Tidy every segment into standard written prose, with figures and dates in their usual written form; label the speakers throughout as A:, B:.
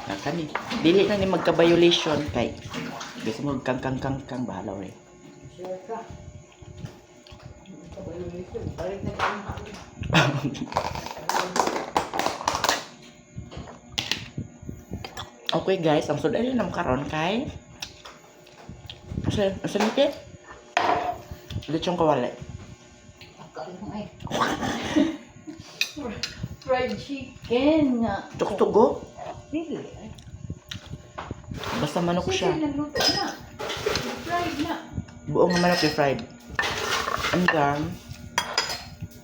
A: Nakani. Dili na ni magka-violation kay gusto mo kang bahala rin.
B: Sure ka. Magka-violation. Balik na kang
A: Okay guys, ang sudali nam karon kay asa nite? Lechong kawali.
B: ay. Fried chicken nga.
A: Tuktugo?
B: Dili.
A: Basta manok siya.
B: Sige, nagluto na. Fried na.
A: Buong nga manok i-fried. And then,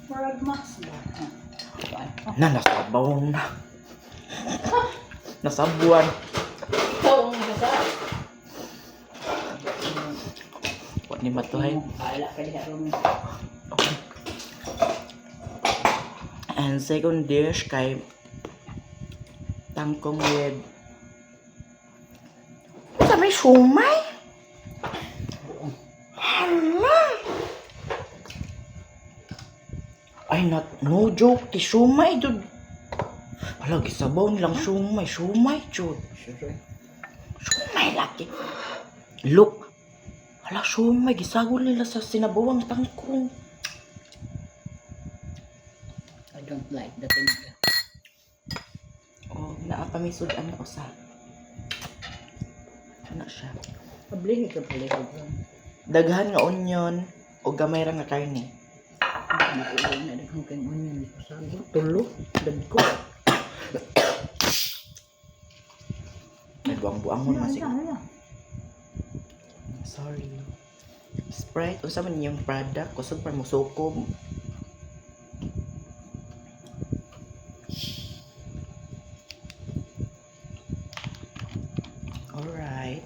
B: Fried max ba?
A: nasabaw na. Nasabuan.
B: Tawang gasa.
A: Huwag ni matuhay.
B: Bahala ka diha ron.
A: And second dish kay tangkong with sa may shumay. Hala. Ay, no joke. Ti shumay, dude. Hala, gisabaw nilang shumay. Shumay, dude. Shumay laki. Look. Hala, shumay. Gisagol nila sa sinabawang tangkong.
B: I don't like the thing.
A: Oh, naapamisod ano usa. Ano siya?
B: Pablihi ka pala ko.
A: Daghan nga onion o gamay ra nga karne.
B: Hindi ko na daghang kang onion ko sa tulo. Dagko.
A: Nagbuang-buang mo masig. Sorry. Sprite, unsa man yung product? Kusog pa mo sukob. Alright.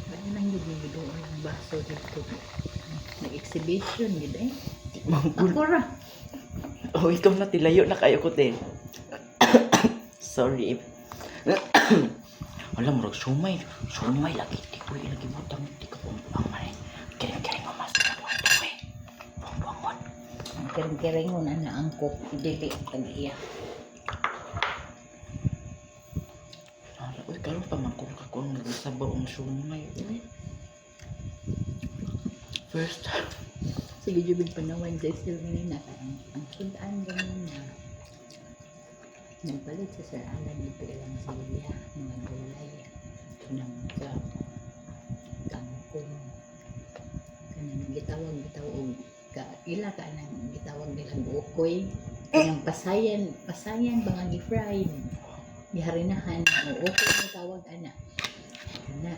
B: Ano lang yung binido ang baso dito. Nag-exhibition yun eh.
A: Manggul.
B: Ako ra.
A: Oh, ikaw na tilayo na kayo ko din. Sorry. Wala mo sumay. Sumay lagi. Di ko lagi butang. Di ko pumpuang man eh. Kering-kering mo mas. Pumpuang mo.
B: Ang kering-kering mo na naangkop. Dili ang tag-iya.
A: Uy, karon pa man kung kakong nagsabaw ang sumay. First time.
B: Sige, jubig panawan dahil sila nila. Ang sundaan ganun na nagpalit sa Sir Alan dito ilang silya, mga gulay, ng kangkong. Kanang gitawag ila ka nang gitawag nilang ukoy. Kanang pasayan mga gi-fried. Giharinahan, o ukoy na tawag ana. Ana,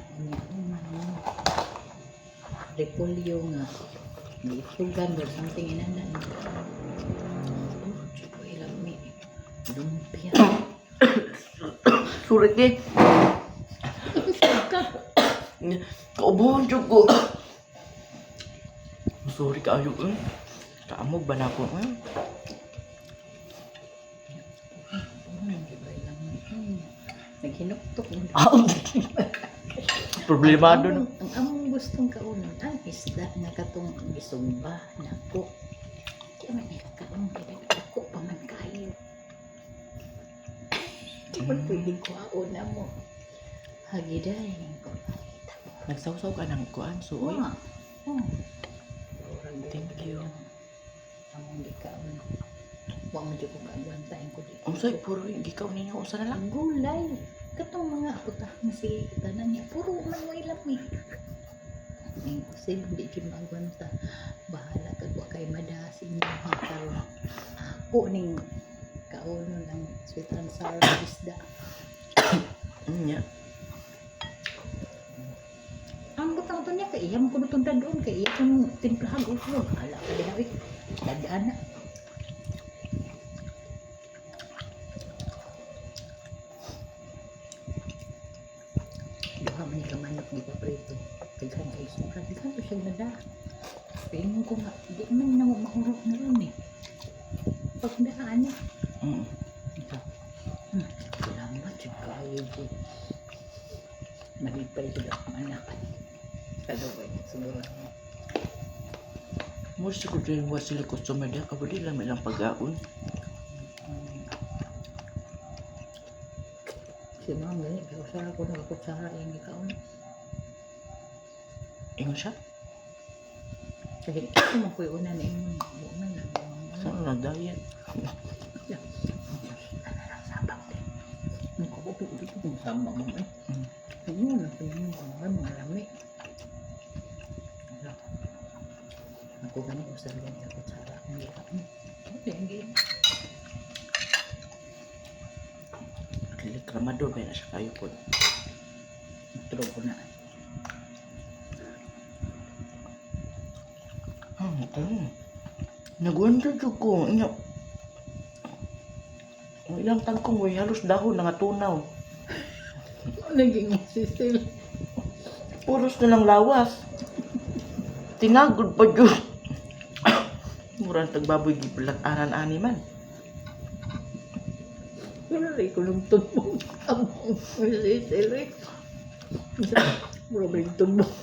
B: repolyo nga. Isugan or something inanan. Oh, chico ilang may lumpia.
A: Sulit din. Kaubuhan dyan ko. Sorry ka ayo. Kaamog ba na ako?
B: Naghinuktok.
A: Problemado na.
B: Ang among gustong kaunon, ang isda na katong gisumba na ko. Kaya man ikakaon kaya ako pa man kayo. Di ba pwedeng kuhaon na mo? Hagiday.
A: Nagsawsaw ka ng kuan, so oy. Thank you.
B: Among gikaon. Wa mo jud ko kaagwantahin ko dito.
A: Ang say, puro gikaw ninyo. Usa na lang.
B: Ang gulay. Katong mga aputah na si tanan niya. Puro man way lami. Ang kusig, hindi kayo magwanta. Bahala ka wa kay madasin niya. Karon ako ning kaunon ng sweet and sour isda.
A: Nya.
B: Ang butang to niya kay iyam ko nutong doon kay iya kong timplahan ulo. Bahala ka din awit. Dadaan na. Man ka manok di pa prito. Daghan kay sobra. Daghan ko siya nada. Tingin ko nga, di man na mahurot na rin eh. Pagdaan eh. Salamat siya kayo po. Malipay ko ang anak. Kalaway, siguro.
A: Mo siguro din wa sila customer dia kabudi lang ilang pag-aon.
B: Si ma'am gani, pero sa ako nakakutsara yung ikaon.
A: Ingon siya?
B: Kahit ako makoy una na yung buwan na.
A: Saan na diet?
B: Sabak din. Nakapapipit ko kung sama mo eh. Ayun, napinyo ko mga marami. Ako gani usap din sa kutsara akong ikaon. Okay, hindi.
A: Reklamador ba na siya kayo po?
B: True ko na.
A: Nagwanda jud ko. Nya. Ang ilang tangkong way halos dahon nga tunaw.
B: Naging sisil.
A: Puros na lang lawas. Tinagod pa jud. Murang tagbaboy gibulat-anan ani man.
B: Pero rin ko nung tumbong. Among sisil eh. Mura ba yung tumbong?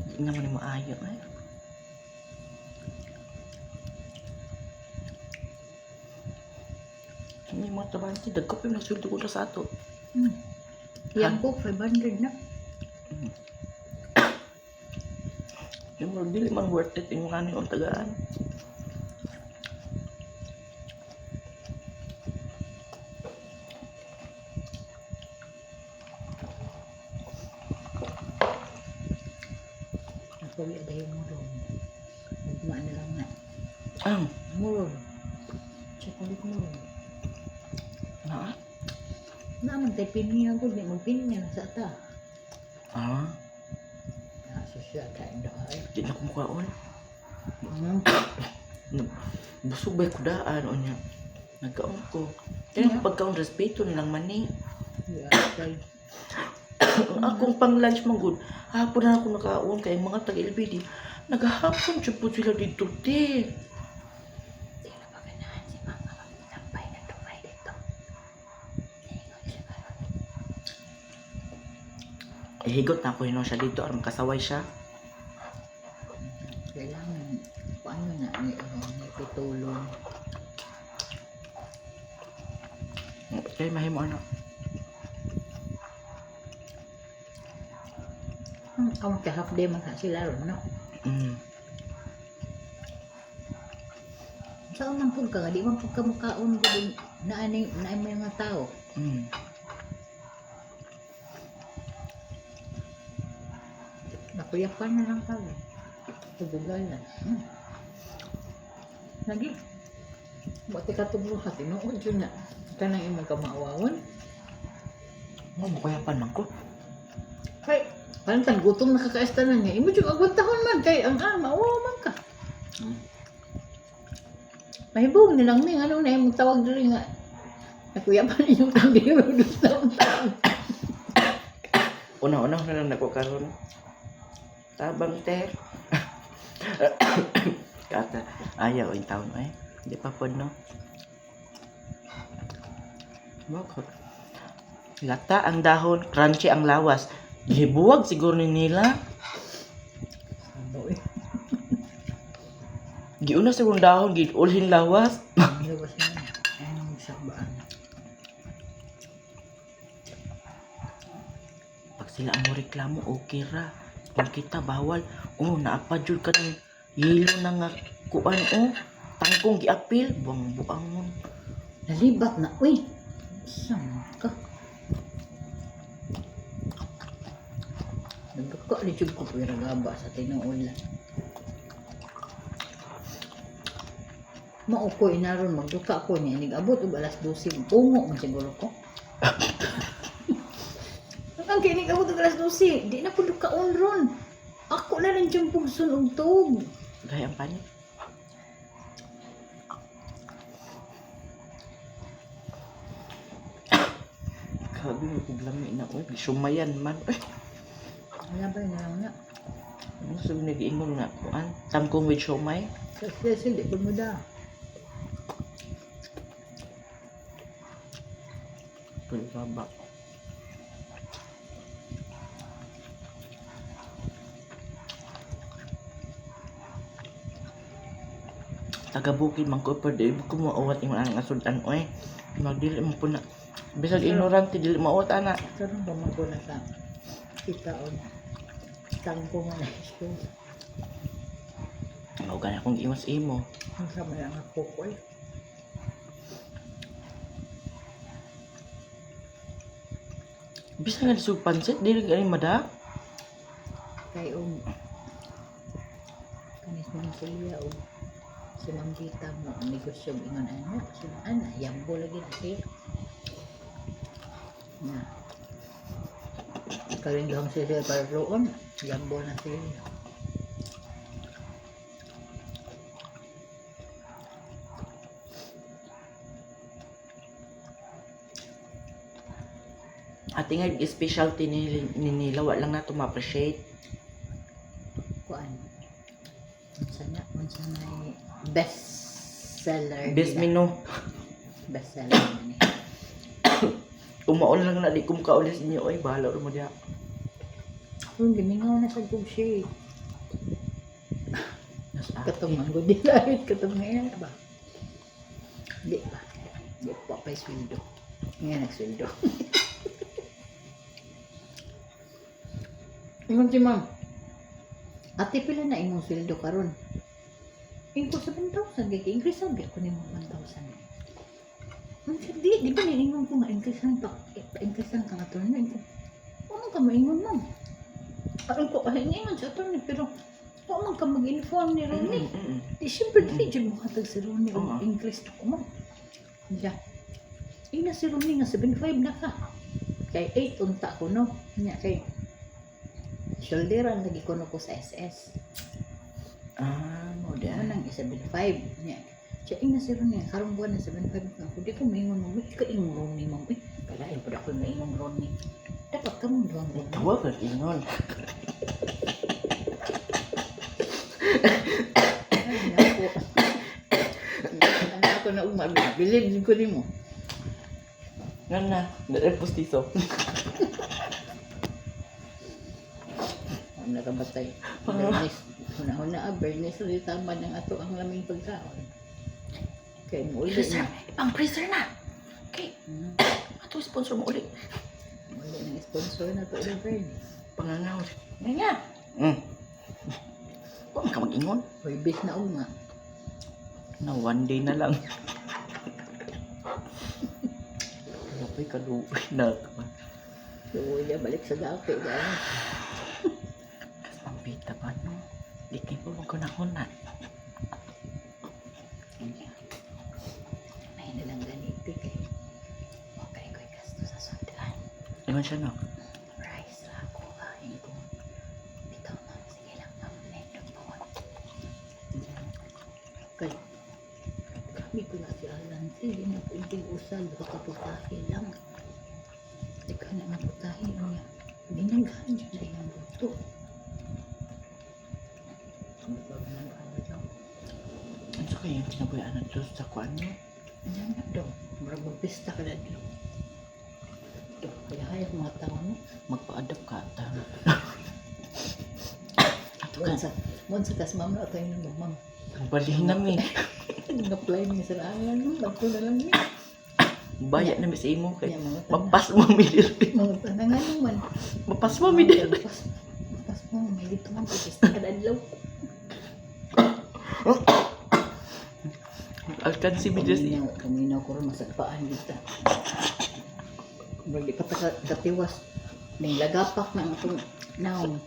A: Hindi naman yung maayo eh. Hindi mga tabanti, dagkop yung nasulto ko na sa ato.
B: Yan ko, 500 na.
A: Yung mga dili man worth it yung ano yung tagaan.
B: Ako yung dahil mo ron. Nagma na lang na.
A: Ang,
B: Mo ron. Chocolate mo ron.
A: na?
B: Naman tayo piniya ko, di magpiniya na sa ata.
A: Ah,
B: Nasa siya, kain dahay.
A: di na kumukaon. Busog ba yung kudaan o niya? Nagkaon ko. Kaya yung pagkaon respeto nilang mani.
B: Yeah, kay
A: Ang akong pang lunch man good. Hapon na ako nakaon kay mga taga-LBD. Naghahapon siya po sila dito, te.
B: di na ba ganahan si Mama magtampay na tumay dito. Naingon siya karon.
A: Higot na ako yun siya dito. Aram kasaway siya.
B: Kailangan, paano na, may pitulong.
A: Kaya mahimo ano.
B: Ang half day man sa sila ron, no? Saan man po ka, di man po ka makaon ko din na may mga tao. Nakuyapan na lang kami. Pagdugal na. Lagi. Buti ka tublo ka, tinuod yun na. Ika nang imong kamaawawan.
A: Makuyapan man ko.
B: Kay, parang gutom nakakaesta na niya. Imo yung agwantahon man kay ang maawawa man ka. Mahibog nilang ni, ano na yung tawag doon nga. Nakuyapan na yung kandiro doon taon-taon.
A: Una-una na lang nako karon. Tabang te. Kata ayaw yung taon ay. Hindi pa po no. Bakit? Lata ang dahon, crunchy ang lawas. Gibuwag siguro ni nila.
B: Sabaw eh.
A: Giuna siguro dahon, giulhin lawas.
B: Labas na. Anong sabaan?
A: Pag sila ang mo reklamo, okay ra. Pag kita bawal, naapadjud ka ng yelo na nga kuan, tangkong giapil, buang-buang mo.
B: Nalibat na. Uy! Saan ka? Nagkaka ni Chub ko pero gaba sa tinuulan. Maukoy na ron, magduka ko niya. Nag-abot o alas 12. Pungo man siguro ko. Ang kinig abot o alas 12. Di na po dukaon ron. Ako na lang dyan pugsun og tog.
A: Gaya ang panik. Grabe mo problemi na, sumayan man.
B: Wala ba na lang na?
A: Ano sabi nag-iingon nga, kuan? Tangkong with siomay?
B: Kasi di po mo da.
A: Pwede baba. taga-bukid man ko pero di ko mauwat yung anang asultan oy. Magdili mo po na. Bisag ignorante dili mauwat ana.
B: Karon ba man ko na sa kita o tangko nga na isko.
A: Mao gani akong iwas imo.
B: Ang sama lang ako ko eh.
A: Bisa nga lisog pansit dili gani mada.
B: Kay kanis man siya o si Ma'am Gita mo ang negosyo ingon ana. So ana yambo lagi na siya. Na. Kaling lang siya para roon, yambo na siya.
A: Ati nga specialty nila wa lang nato ma-appreciate.
B: Kuan. Unsa na best seller.
A: Best menu.
B: Best seller ni.
A: Umaon lang na di ko kaulis niyo oy bahala mo dia.
B: Kung gimingaw na sa gug siya.
A: Nas
B: Katungan ko di lahit katungan ba. Di ba? Di pa pa sweldo. Nga nagsweldo. Ingon si Ma'am. Ate pila na imong sweldo karon? Ingon 7,000 gig increase sabi ko nimo 1,000. Di ba niingon ko ma-increase ang increase ang attorney. Ano ka maingon Ma'am? Aron ko ingon sa attorney pero man ka mag-inform ni Ronnie. Di siyempre di dyan mo katag si Ronnie o increase na ko Ma'am. Diya. Ina si Ronnie nga 7.5 na ka. Kay 8 unta ko no. Nya kay shoulderan lagi ko no ko sa SS.
A: mo dia.
B: Manang 7.5 nya. Siya ina si Ronnie karong buwan na 7.5 na ko. Di ko maingon mo ka ingon Ronnie Ma'am. Kalain pa ako maingon Ronnie. Dapat ka mong duwang Ronnie.
A: Tawa ka ingon.
B: Ako na bilib ko nimo.
A: Nga na, dali pustiso.
B: Ang nakabatay. Bernes. Huna-huna, Bernes ulit tama ng ato ang laming pagkaon. Kaya mo ulit
A: Freezer,
B: na.
A: ibang freezer na. Okay, ato sponsor mo ulit.
B: Ulit ng sponsor na to ulit Bernes.
A: Pangangaw. Nga. Huwag ka mag-ingon.
B: Uy, bis na nga.
A: Na one day na lang. Kapay kaluoy na ito.
B: Uy, balik sa dati.
A: Ang pita pa no. Di kayo po magkunahuna.
B: May nalang ganito kay. Huwag kayo ko'y gasto sa sundan.
A: Iman siya no?
B: Rice lang ko kain ko. Bitaw na. Sige lang ma'am. Nendot po. Kay. Kami ko na si Alan. Sige na pwedeng usal. Baka putahe lang. Teka na nga putahe niya. Binaghan siya na yung buto. Ang pagmanahan na daw.
A: Ano sa kayo yung kinabayaan na doon sa kwan mo?
B: Ano na daw. Marang magpista ka na daw. Ito. Kaya hayag mga tao mo.
A: Magpa-adapt ka. Tama. Ato ka.
B: Monsa kas ma'am na tayo ng ma'am.
A: Ang balihin namin.
B: Nag-apply niya sa raalan mo. Bagto na lang niya.
A: Bayak na sa imo kay.
B: Kaya mga
A: Mapas mo midir.
B: mga tanangan naman.
A: Mapas mo midir.
B: Mapas mo. May dito man. Pagkista ka dadlaw.
A: Alkansi midir.
B: Kaminaw ko rin masagpaan dito. Hindi pa katiwas. May lagapak na itong naong.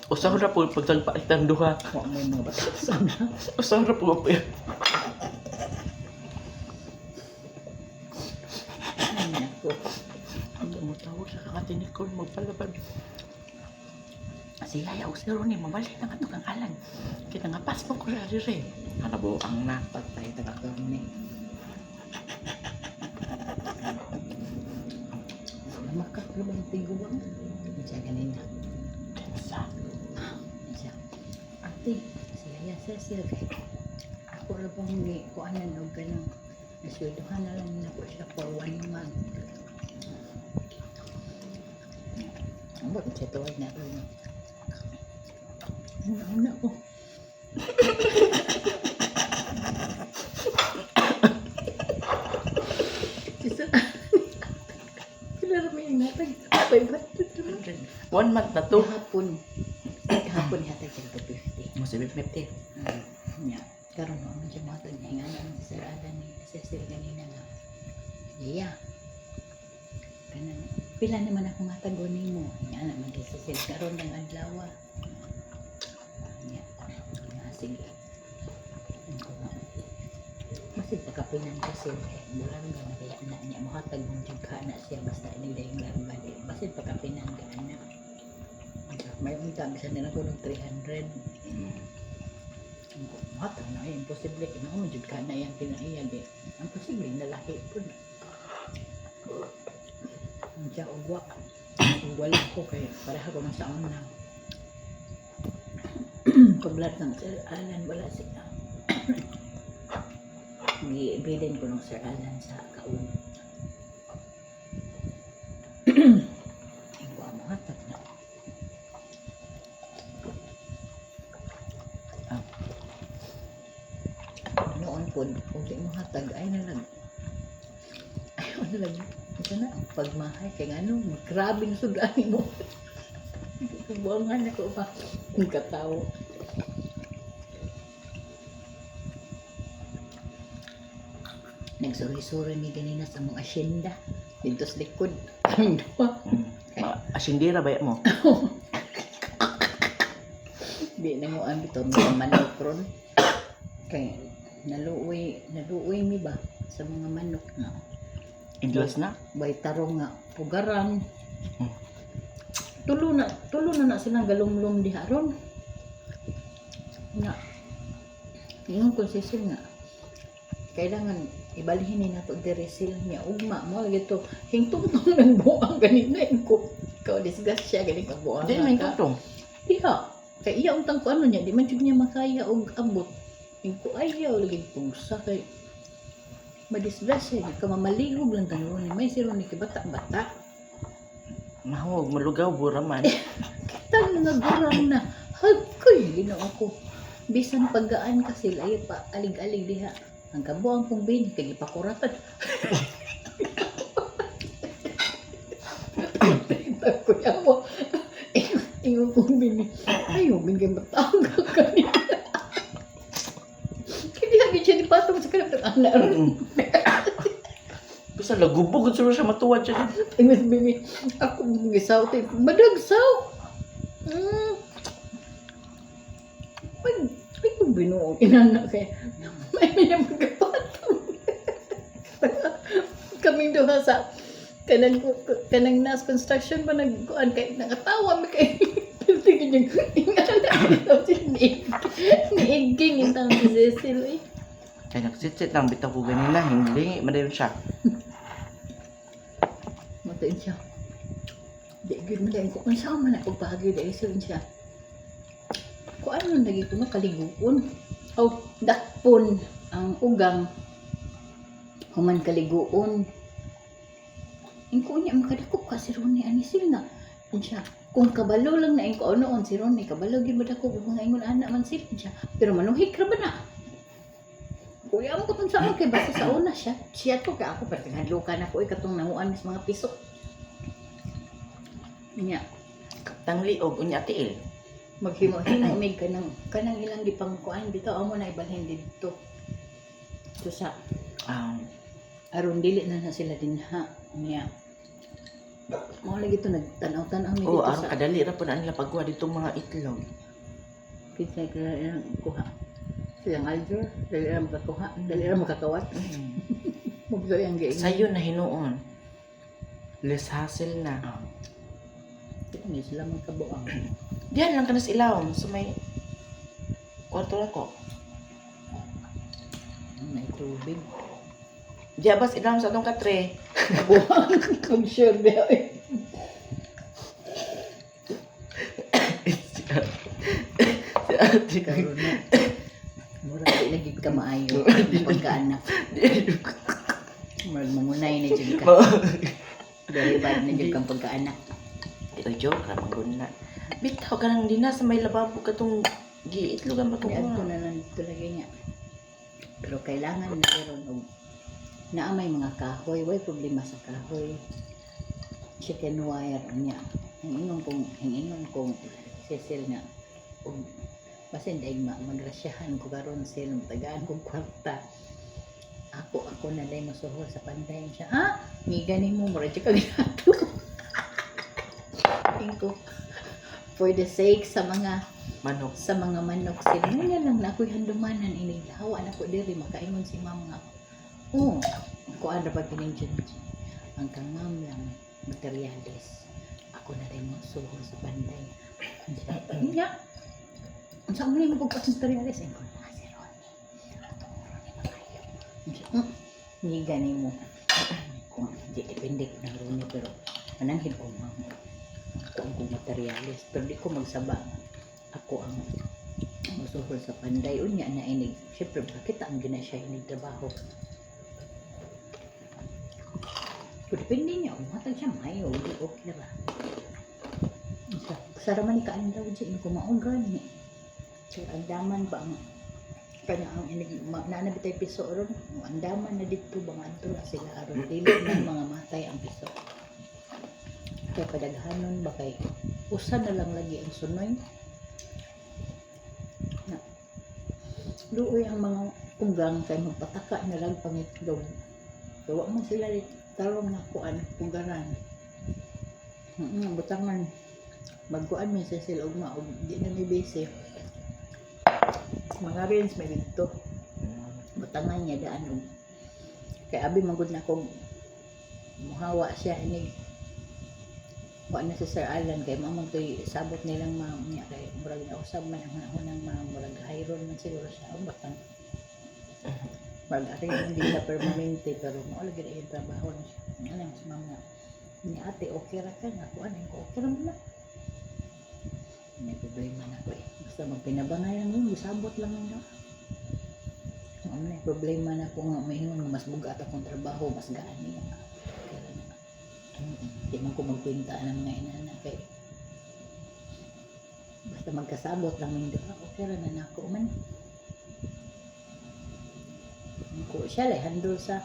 A: Usang ra po pagtagpa itang duha.
B: Huwag may mga batasan na.
A: Usang ra po pa yan.
B: Ay, naku.
A: Ang tumutawag sa kakatinik ko magpalabad. Si Yaya o si Ronnie, mabalik na nga ito kang alan. Kita nga pas mo ko sa rin. Ano po ang na?
B: Patay na kakarni. Makakabang tiguan. Siya ganina.
A: Sa
B: Siya. Ate, siya siya kay. Ako lang pong ni kuanan o ganang. Nasulduhan na lang na po siya for 1 month. Ang bakit siya tuwag na ito. Una ko.
A: 300. 1 month na to.
B: Hapon hatag siya 250.
A: Mo 750.
B: Nya, karon mo man siya matag niya nga nang Sir Alan ni Cecil ganina nga. Iya. Kanang pila naman ako matagon nimo. Nya naman si Cecil karon ng adlaw. Nya. Sige. Masig pagkapinan kasi bulan nga kaya na niya mahatag ng jugha na siya basta nila yung larbali. Masig pagkapinan ka na. May unta bisa nila ko ng 300. Mata na ay imposible kina mo jud ka na yang kinaiya di. Ang posible na lahi pud. Ang siya ugwa. Wala ko kay pareha ko man sa una. Paglat ng Sir Alan wala siya. Gibilin ko ng Sir Alan sa kaun. Ang mo hatag na. Noon po, kung di mo hatag, ay nalang. Ito na, ang pagmahay. Kaya ano, grabing sudani mo. Buwangan ako pa. Ang katao. Nagsuri-suri ni ganina sa mga asyenda. Dito sa likod. Ang dua.
A: Asindira ba mo?
B: Di na mo ang ito, mga manok ron. Kaya naluoy mi ba sa mga manok na.
A: Idlas na?
B: Bay tarong nga, pugaran. Tulo na silang galumlum di haron. Nga. Ingon ko sisil nga. Kailangan ibalhin ni nato diresil niya ugma mo lagi to hingtong-tong nang buang ganina ko disgrasya gani ka buang
A: Di man tutong.
B: diha kay iya untang ko ano niya di man jud niya makaya og abot ko ayaw lagi pugsa kay madisgrasya ka mamalihog lang tanong ni may siro ni bata-bata
A: Mahog malugaw bura man.
B: kita nga gurang na hagkoy lino ako bisan paggaan kasi layo pa alig-alig diha ang kabuang kong bini kay ipakuratan. Kuya mo, ingon kong bini, ayaw, bingay matanggal ka niya. Kaya lagi siya dipatong sa kanang anak rin.
A: Basta lagubog kung siya matuwad siya.
B: Ingon bini, ako gisaw tayo, madagsaw. Ay, kung binuong inanak kaya, may naman kapatong. Kaming duha sa kanang nas construction ba nagkuan kay nakatawa mi kay tingin yung ingana daw si niiging yung tawag si Cecil eh.
A: Kaya nagsitsit lang bitaw ko ganina. Hindi, madayon siya.
B: Matain siya. Di gud madayon ko kung saan man ako bahagi dahil siya. Kuan man lagi ko kaliguon. O dakpon ang ugang human kaliguon. Ingko niya makadakop ka si Ronnie Anisil na. Siya, kung kabalo lang na ingko noon si Ronnie, kabalo gyud madako kung mga ingon anak man sila siya. Pero manuhik ra ba na? Kuya mo kung saan kay basta sa una siya. Siya to ka ako pero hadlukan ako katong nanguan sa mga piso. Nya,
A: Tangliog, unya tiil.
B: maghimo-himo mig kanang ilang gipang kuan bitaw amo na ibalhin dito. So sa aron dili na sila dinha niya. Mao lagi to nagtanaw-tanaw mi dito
A: aron
B: sa
A: kadali ra po na nila pagkuha dito mga itlog.
B: pizza kaya kuha. Silang alger, dali ra makakuha, dali ra makakawat. Mugdo yang giing.
A: Sayo na hinuon. Less hassle na.
B: Ito ni sila magkabuang.
A: Diyan lang kanas ilawom sa may kwarto lang ko.
B: May tubig.
A: Diya bas ilawom sa atong katre.
B: Buang. Mag-share dia eh.
A: Si ate
B: Karon na. Mura di lagi ka maayo pagkaanak. Mangunay na jud ka. Very bad na jud kang pagkaanak.
A: Ito joke ra mangguna. Bitaw ka nang dina sa may lababo katong giitlogan ba
B: Kaya
A: ko.
B: ito na lang dito lagi niya. Pero kailangan na meron og naa may mga kahoy, way problema sa kahoy. Chicken wire niya. hinginon kong Cecil nga kung basin dahil magrasyahan ko karon sila tagaan kong kwarta ako na dahil masuhol sa panday siya ganin mo mura siya kaginato ko for the sake sa mga
A: Manok.
B: manok sila nga lang na ako'y handumanan inilawa na ko diri makaingon si mama nga ako ano ba kining ang kamam lang materialis ako na rin masuhol sa panday niya saan mo yung pagpasang materialis ko na si Ronnie atong Ronnie makayo hindi ganin mo kung hindi depende ko ng Ronnie pero mananghin ko mama ito ang kong materialis pero di ko magsaba ako ang masuhol sa panday unya na inig syempre bakit ang gina siya inig trabaho pero depende niya matag siya mayo di okay ba saraman ni kaan daw dyan ko maunggan ni so andaman ba ang kanya ang inig nanabitay piso ron andaman na dito bang adto sila aron dili na mga matay ang piso kaya padaghanon ba kay usa na lang lagi ang sunoy na luoy ang mga punggang kay magpataka na lang pangitlog gawa mo sila tarong na kuan punggaran butangan magkuan mo sa sila ugma og di na may base mga rinse may dito butangan niya daan og kay abi magud na kong muhawa siya inig kuan na sa Sir Alan kay mamang toy sabot nilang niya kay murag na usab man ang hunang mga murag hayron man siguro siya o batang murag ating hindi siya permanente pero maulagi na yung trabaho na siya ano mas mama ni ate okay ra ka nga kuan ko okay ra man may problema na ko basta magpinabangayan mo sabot lang nga may problema na ko nga may mas bugat akong trabaho mas gaan niya hindi man ko magkwenta ng mga inana kay basta magkasabot lang yung okay ra na nako man ko siya lay handle sa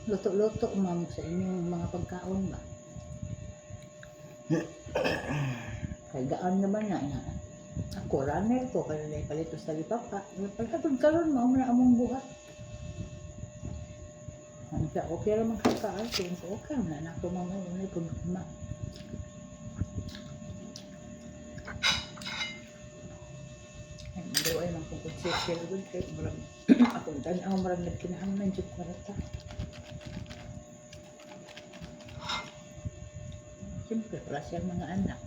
B: luto-luto ma'am sa inyong mga pagkaon ba kay gaan naman na ako runner ko kaya lay palito sa lipapa pagkatod karon mao na among buhat ang sa okay ra man kakaan so okay na nako mamo ni problema ay maduay man kung consistent gud kay marag akong tan-aw marag nagkinahanglan jud kwarta siyempre para siyang mga anak